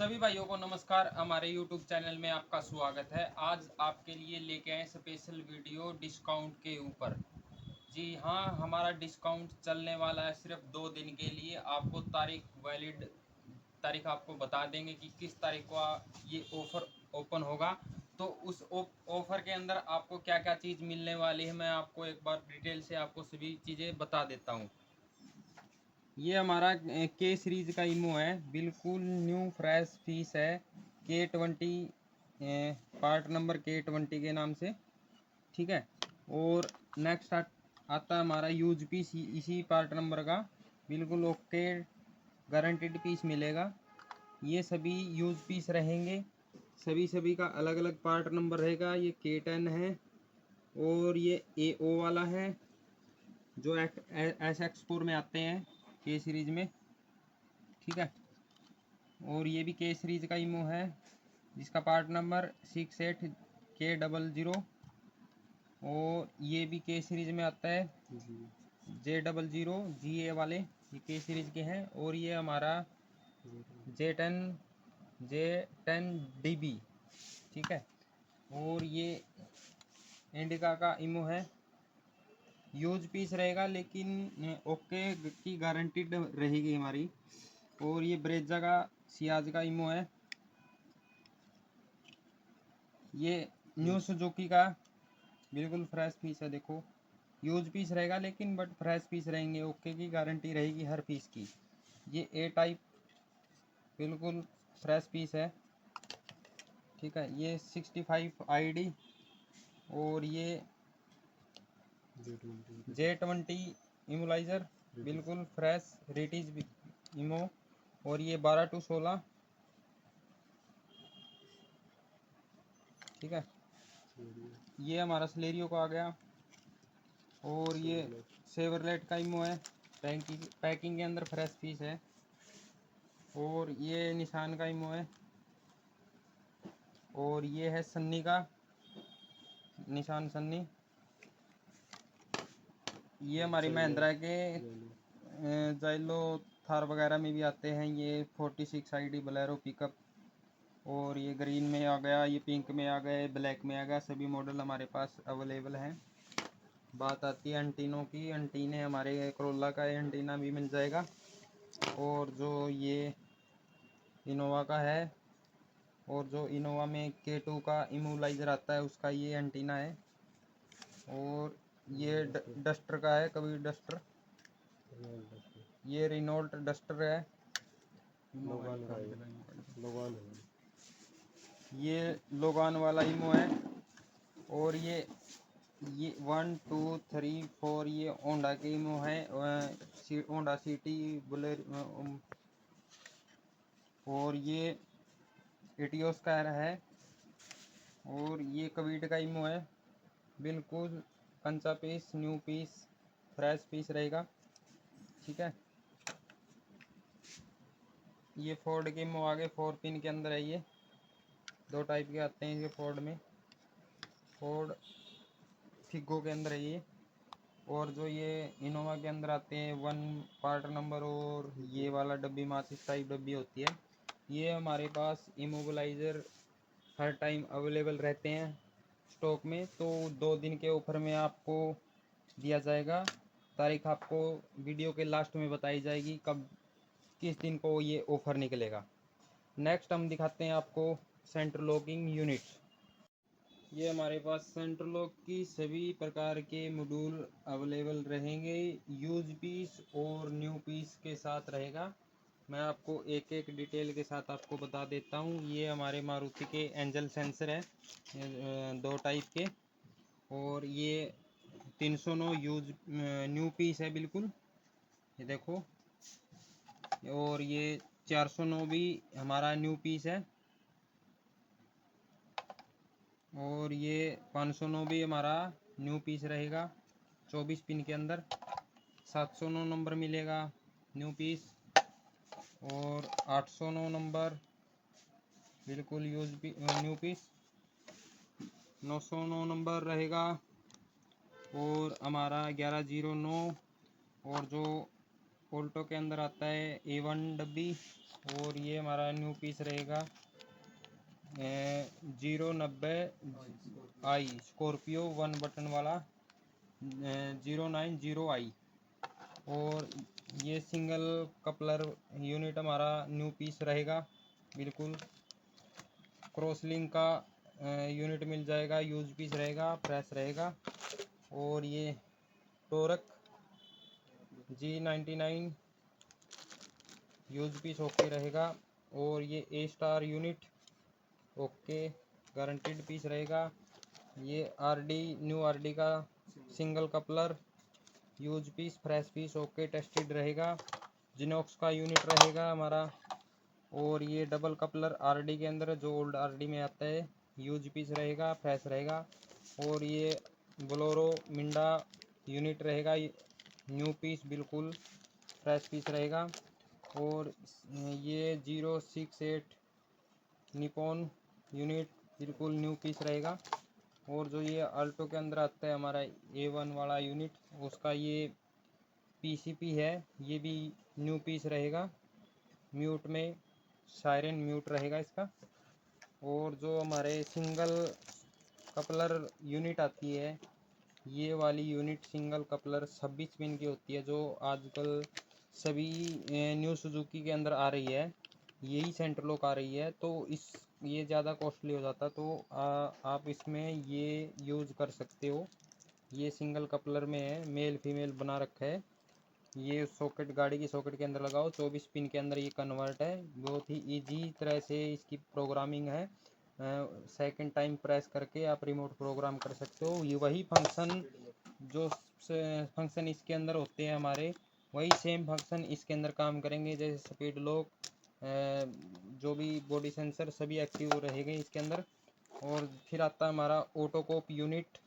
सभी भाइयों को नमस्कार। हमारे YouTube चैनल में आपका स्वागत है। आज आपके लिए लेके आए स्पेशल वीडियो डिस्काउंट के ऊपर। जी हाँ, हमारा डिस्काउंट चलने वाला है सिर्फ 2 दिन के लिए। आपको वैलिड तारीख आपको बता देंगे कि किस तारीख को ये ऑफ़र ओपन होगा। तो उस ऑफ़र के अंदर आपको क्या क्या चीज़ मिलने वाली है, मैं आपको एक बार डिटेल से आपको सभी चीज़ें बता देता हूँ। ये हमारा के सीरीज का इमो है, बिल्कुल न्यू फ्रेश पीस है। K20 पार्ट नंबर K20 के नाम से, ठीक है। और नेक्स्ट आता है हमारा यूज पीस इसी पार्ट नंबर का, बिल्कुल ओके गारंटीड पीस मिलेगा। ये सभी यूज पीस रहेंगे, सभी का अलग अलग पार्ट नंबर रहेगा। ये K10 है और ये AO वाला है जो SX4 में आते हैं के सीरीज में, ठीक है। और ये भी के सीरीज का इमो है जिसका पार्ट नंबर 68K00। और ये भी के सीरीज में आता है J00 GA वाले, ये के सीरीज के हैं। और ये हमारा J10 DB, ठीक है। और ये इंडिका का इमो है, यूज पीस रहेगा लेकिन ओके की गारंटीड रहेगी हमारी। और ये ब्रेजा का सियाज का इमो है, ये न्यू सुजुकी का बिल्कुल फ्रेश पीस है। देखो यूज पीस रहेगा लेकिन बट फ्रेश पीस रहेंगे, ओके की गारंटी रहेगी हर पीस की। ये A टाइप बिल्कुल फ्रेश पीस है, ठीक है। ये 65 ID। और ये J20 इमोलाइजर बिल्कुल फ्रेश रेटिज इमो। और ये 12 to 16, ठीक है। ये हमारा स्लेरियो का आ गया। और ये सेवरलेट का इमो है, पैकिंग के अंदर फ्रेश पीस है। और ये निशान का इमो है। और ये है सन्नी का निशान सन्नी। ये हमारी महिंद्रा के जाइलो थार वगैरह में भी आते हैं। ये 46 ID बोलेरो पिकअप। और ये ग्रीन में आ गया, ये पिंक में आ गए, ब्लैक में आ गया, सभी मॉडल हमारे पास अवेलेबल हैं। बात आती है एंटीनों की, एंटीने हमारे करोला का एंटीना भी मिल जाएगा। और जो ये इनोवा का है, और जो इनोवा में K2 का इमोलाइजर आता है उसका ये एंटीना है। और ये डस्टर का है, कभी डस्टर, ये रिनोल्ट डस्टर है। ये लोगान वाला इमो है। और ये 1 2 3 4 ये होंडा के इमो है, होंडा सिटी बुलेरो। और ये एटियोस का है। और ये कवीट का इमो है, बिल्कुल कंचा piece, new piece, fresh piece रहेगा, ठीक है। ये फोर्ड के इमो आगे 4 पिन के अंदर है। ये 2 टाइप के आते हैं ये फोर्ड में, फोर्ड फिगो के अंदर है ये। और जो ये इनोवा के अंदर आते हैं 1 पार्ट नंबर, और ये वाला डब्बी माचिस टाइप डब्बी होती है। ये हमारे पास इमोबलाइज़र हर टाइम अवेलेबल रहते हैं स्टॉक में। तो 2 दिन के ऑफर में आपको दिया जाएगा। तारीख आपको वीडियो के लास्ट में बताई जाएगी कब किस दिन को ये ऑफ़र निकलेगा। नेक्स्ट हम दिखाते हैं आपको सेंटर लॉकिंग यूनिट। ये हमारे पास सेंटर लॉक की सभी प्रकार के मॉड्यूल अवेलेबल रहेंगे, यूज पीस और न्यू पीस के साथ रहेगा। मैं आपको एक एक डिटेल के साथ आपको बता देता हूँ। ये हमारे मारुति के एंजल सेंसर है, 2 टाइप के। और ये 309 यूज न्यू पीस है बिल्कुल, ये देखो। और ये 409 भी हमारा न्यू पीस है। और ये 509 भी हमारा न्यू पीस रहेगा 24 पिन के अंदर। 709 नंबर मिलेगा न्यू पीस। और 809 नंबर बिल्कुल न्यू पीस। 909 नंबर रहेगा। और हमारा 1109। और जो ऑल्टो के अंदर आता है A1 डब्बी, और ये हमारा न्यू पीस रहेगा 090i स्कॉर्पियो 1 बटन वाला 090i। और ये सिंगल कपलर यूनिट हमारा न्यू पीस रहेगा, बिल्कुल क्रॉसलिंक का यूनिट मिल जाएगा, यूज पीस रहेगा, प्रेस रहेगा। और ये टोरक G99 यूज पीस ओके रहेगा। और ये A star unit okay guaranteed piece रहेगा। ये RD न्यू RD का single coupler use piece fresh piece okay tested रहेगा। जिनॉक्स का यूनिट रहेगा हमारा। और ये डबल कपलर RD के अंदर जो ओल्ड RD में आता है, यूज पीस रहेगा, फ्रेश रहेगा। और ये बोलोरो मिंडा यूनिट रहेगा, न्यू पीस बिल्कुल फ्रेश पीस रहेगा। और ये 068 निपॉन यूनिट बिल्कुल न्यू पीस रहेगा। और जो ये अल्टो के अंदर आता है हमारा A1 वाला यूनिट, उसका ये PCP है, ये भी न्यू पीस रहेगा, म्यूट में सायरन म्यूट रहेगा इसका। और जो हमारे सिंगल कपलर यूनिट आती है, ये वाली यूनिट सिंगल कपलर 26 पिन की होती है, जो आजकल सभी न्यू सुजुकी के अंदर आ रही है, यही सेंटर लॉक आ रही है। तो इस ये ज़्यादा कॉस्टली हो जाता, तो आप इसमें ये यूज़ कर सकते हो। ये सिंगल कपलर में है, मेल फीमेल बना रखा है। ये सॉकेट गाड़ी की सॉकेट के अंदर लगाओ, 24 पिन के अंदर ये कन्वर्ट है। बहुत ही इजी तरह से इसकी प्रोग्रामिंग है। सेकंड टाइम प्रेस करके आप रिमोट प्रोग्राम कर सकते हो। ये वही फंक्शन जो फंक्शन इसके अंदर होते हैं हमारे, वही सेम फंक्शन इसके अंदर काम करेंगे। जैसे स्पीड लॉक, जो भी बॉडी सेंसर सभी एक्टिव रहेंगे इसके अंदर। और फिर आता है हमारा ऑटोकोप यूनिट,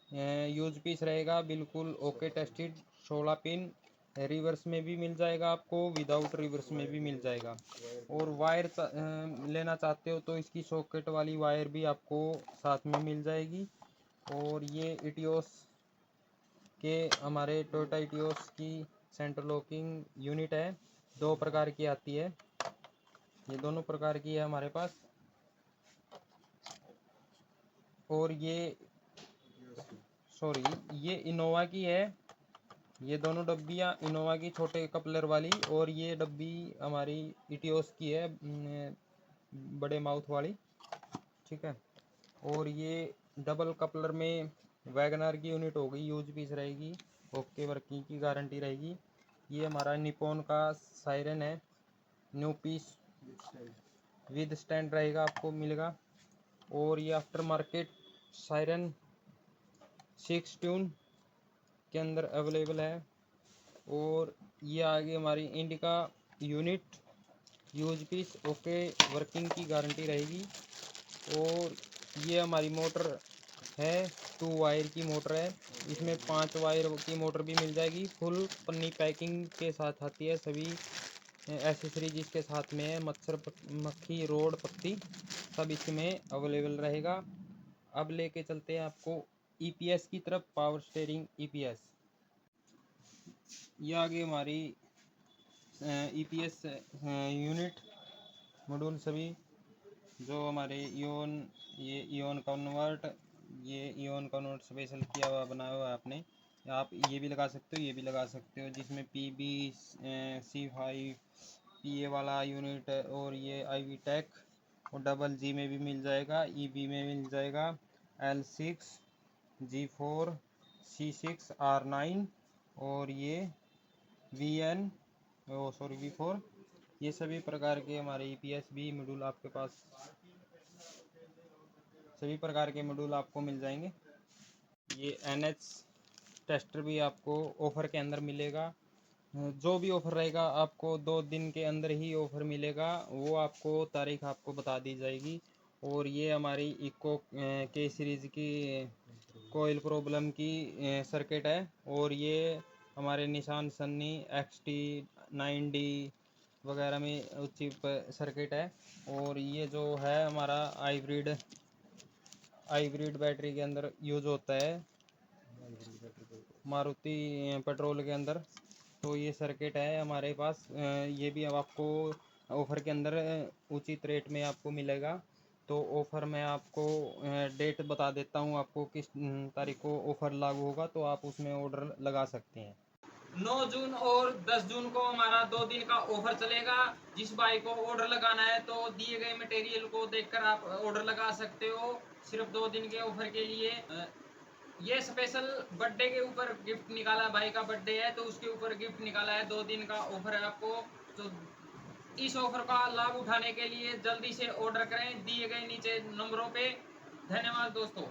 यूज पीस रहेगा बिल्कुल ओके टेस्टेड, 16 पिन। रिवर्स में भी मिल जाएगा आपको, विदाउट रिवर्स में भी मिल जाएगा। और वायर लेना चाहते हो तो इसकी सॉकेट वाली वायर भी आपको साथ में मिल जाएगी। और ये इटियोस के हमारे टोयोटा इटियोस की सेंटर लॉकिंग यूनिट है, 2 प्रकार की आती है, ये दोनों प्रकार की है हमारे पास। और ये ये इनोवा की है, ये दोनों डब्बियाँ इनोवा की छोटे कपलर वाली, और ये डब्बी हमारी इटियोस की है, बड़े माउथ वाली, ठीक है। और ये डबल कपलर में वैगनर की यूनिट होगी, यूज पीस रहेगी, ओके वर्किंग की गारंटी रहेगी। ये हमारा निपॉन का सायरन है, न्यू पीस विद स्टैंड रहेगा, आपको मिलेगा। और ये आफ्टर मार्केट सायरन 6 ट्यून के अंदर अवेलेबल है। और ये आगे हमारी Indica unit, use piece okay working की गारंटी रहेगी। और ये हमारी मोटर है, 2 वायर की मोटर है, इसमें 5 वायर की मोटर भी मिल जाएगी। फुल पन्नी पैकिंग के साथ आती है, सभी एसेसरीज इसके साथ में है, मच्छर मक्खी रोड पत्ती सब इसमें अवेलेबल रहेगा। अब लेके चलते हैं आपको EPS की तरफ, पावर स्टीयरिंग EPS। ये आगे हमारी EPS यूनिट मॉड्यूल सभी, जो हमारे इओन, ये इओन कन्वर्ट, ये इओन कन्वर्ट स्पेशल किया हुआ बनाया हुआ है आपने। आप ये भी लगा सकते हो, ये भी लगा सकते हो, जिसमें PB C5 PA वाला यूनिट, और ये IV टेक, और डबल G में भी मिल जाएगा, EB में मिल जाएगा, L6 G4 C6 R9, और ये V4, ये सभी प्रकार के हमारे EPS भी मॉड्यूल आपके पास, सभी प्रकार के मॉड्यूल आपको मिल जाएंगे। ये NH टेस्टर भी आपको ऑफ़र के अंदर मिलेगा। जो भी ऑफ़र रहेगा आपको 2 दिन के अंदर ही ऑफ़र मिलेगा, वो आपको तारीख आपको बता दी जाएगी। और ये हमारी इको के सीरीज़ की कोयल प्रॉब्लम की सर्किट है। और ये हमारे निशान सन्नी XT 9D वगैरह में चिप सर्किट है। और ये जो है हमारा हाइब्रिड बैटरी के अंदर यूज होता है, मारुति पेट्रोल के अंदर। तो ये सर्किट है हमारे पास, ये भी अब आपको ऑफ़र के अंदर उचित रेट में आपको मिलेगा। तो ऑफ़र में आपको डेट बता देता हूँ, आपको किस तारीख को ऑफ़र लागू होगा, तो आप उसमें ऑर्डर लगा सकते हैं। 9 जून और 10 जून को हमारा 2 दिन का ऑफर चलेगा। जिस भाई को ऑर्डर लगाना है तो दिए गए मटेरियल को देखकर आप ऑर्डर लगा सकते हो, सिर्फ 2 दिन के ऑफर के लिए। ये स्पेशल बर्थडे के ऊपर गिफ्ट निकाला, भाई का बर्थडे है तो उसके ऊपर गिफ्ट निकाला है। 2 दिन का ऑफर है आपको, तो इस ऑफर का लाभ उठाने के लिए जल्दी से ऑर्डर करें दिए गए नीचे नंबरों पे। धन्यवाद दोस्तों।